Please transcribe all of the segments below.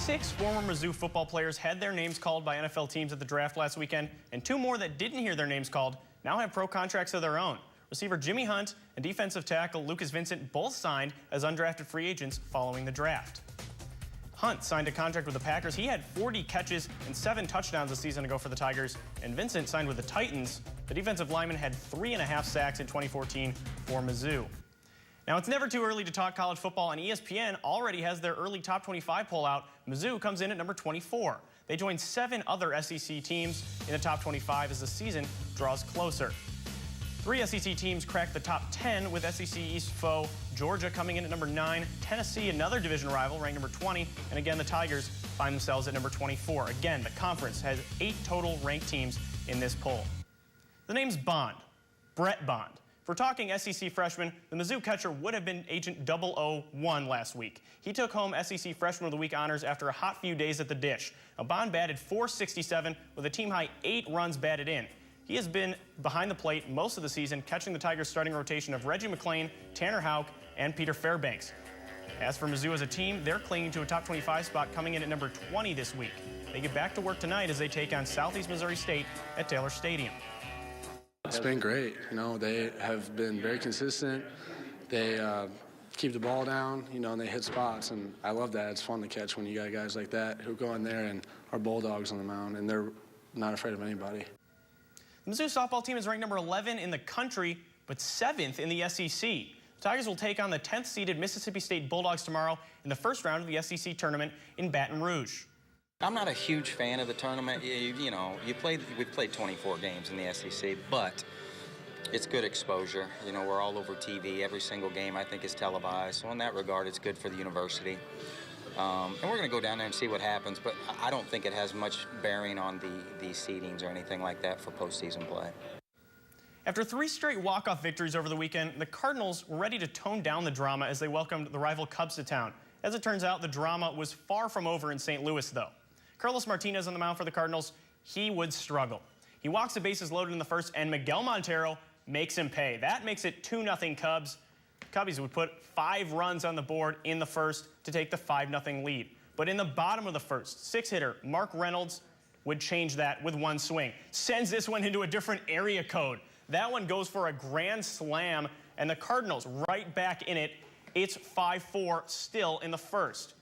6 former Mizzou football players had their names called by NFL teams at the draft last weekend, and 2 more that didn't hear their names called now have pro contracts of their own. Receiver Jimmy Hunt and defensive tackle Lucas Vincent both signed as undrafted free agents following the draft. Hunt signed a contract with the Packers. He had 40 catches and 7 touchdowns a season ago for the Tigers. And Vincent signed with the Titans. The defensive lineman had 3.5 sacks in 2014 for Mizzou. Now, it's never too early to talk college football, and ESPN already has their early top 25 poll out. Mizzou comes in at number 24. They joined 7 other SEC teams in the top 25 as the season draws closer. 3 SEC teams cracked the top 10, with SEC East foe Georgia coming in at number 9, Tennessee, another division rival, ranked number 20, and again the Tigers find themselves at number 24. Again, the conference has 8 total ranked teams in this poll. The name's Bond, Brett Bond. If we're talking SEC freshman, the Mizzou catcher would have been Agent 001 last week. He took home SEC Freshman of the Week honors after a hot few days at the dish. Now, Bond batted .467 with a team-high 8 runs batted in. He has been behind the plate most of the season, catching the Tigers' starting rotation of Reggie McClain, Tanner Houck, and Peter Fairbanks. As for Mizzou as a team, they're clinging to a top 25 spot, coming in at number 20 this week. They get back to work tonight as they take on Southeast Missouri State at Taylor Stadium. It's been great. You know, they have been very consistent. They keep the ball down, you know, and they hit spots, and I love that. It's fun to catch when you got guys like that who go in there and are bulldogs on the mound, and they're not afraid of anybody. The Mizzou softball team is ranked number 11 in the country, but 7th in the SEC. The Tigers will take on the 10th-seeded Mississippi State Bulldogs tomorrow in the first round of the SEC tournament in Baton Rouge. I'm not a huge fan of the tournament. We've played 24 games in the SEC, but it's good exposure. You know, we're all over TV. Every single game, I think, is televised. So in that regard, it's good for the university. And we're going to go down there and see what happens, but I don't think it has much bearing on the seedings or anything like that for postseason play. After 3 straight walk-off victories over the weekend, the Cardinals were ready to tone down the drama as they welcomed the rival Cubs to town. As it turns out, the drama was far from over in St. Louis, though. Carlos Martinez on the mound for the Cardinals, he would struggle. He walks the bases loaded in the first, and Miguel Montero makes him pay. That makes it 2-0 Cubs. Cubbies would put 5 runs on the board in the first to take the 5-0 lead. But in the bottom of the first, 6-hitter Mark Reynolds would change that with 1 swing. Sends this one into a different area code. That one goes for a grand slam, and the Cardinals right back in it. It's 5-4 still in the first.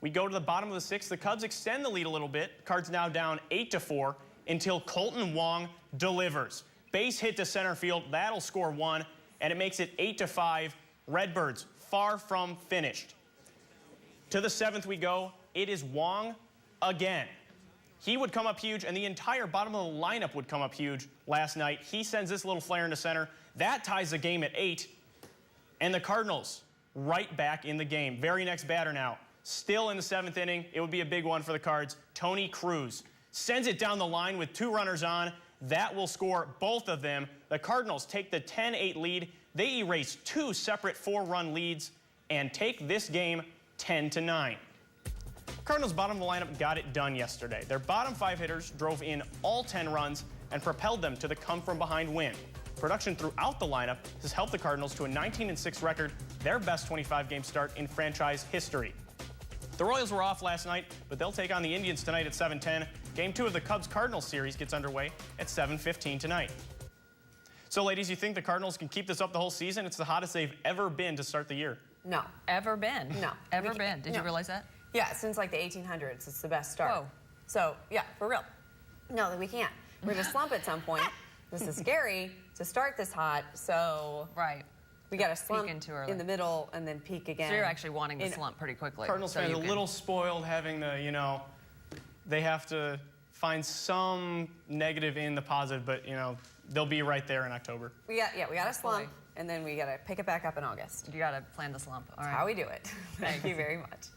We go to the bottom of the 6th. The Cubs extend the lead a little bit. Cards now down 8-4 until Colton Wong delivers. Base hit to center field. That'll score 1, and it makes it 8-5. Redbirds far from finished. To the 7th we go. It is Wong again. He would come up huge, and the entire bottom of the lineup would come up huge last night. He sends this little flare into center. That ties the game at 8, and the Cardinals right back in the game. Very next batter now. Still in the 7th inning. It would be a big one for the Cards. Tony Cruz sends it down the line with 2 runners on. That will score both of them. The Cardinals take the 10-8 lead. They erase 2 separate 4-run leads and take this game 10-9. Cardinals' bottom of the lineup got it done yesterday. Their bottom 5 hitters drove in all 10 runs and propelled them to the come-from-behind win. Production throughout the lineup has helped the Cardinals to a 19-6 record, their best 25-game start in franchise history. The Royals were off last night, but they'll take on the Indians tonight at 7:10. Game 2 of the Cubs-Cardinals series gets underway at 7:15 tonight. So, ladies, you think the Cardinals can keep this up the whole season? It's the hottest they've ever been to start the year. No. Ever been? No. Ever been? Did you realize that? Yeah, since like the 1800s, it's the best start. Whoa. So, yeah, for real. No, we can't. We're going to slump at some point. This is scary to start this hot, so right. We got to slump in too early. In the middle and then peak again. So you're actually wanting to slump pretty quickly. Cardinals fans a little spoiled having the, they have to find some negative in the positive, but, they'll be right there in October. We got to slump, and then we got to pick it back up in August. You got to plan the slump. All right. That's how we do it. Thank you very much.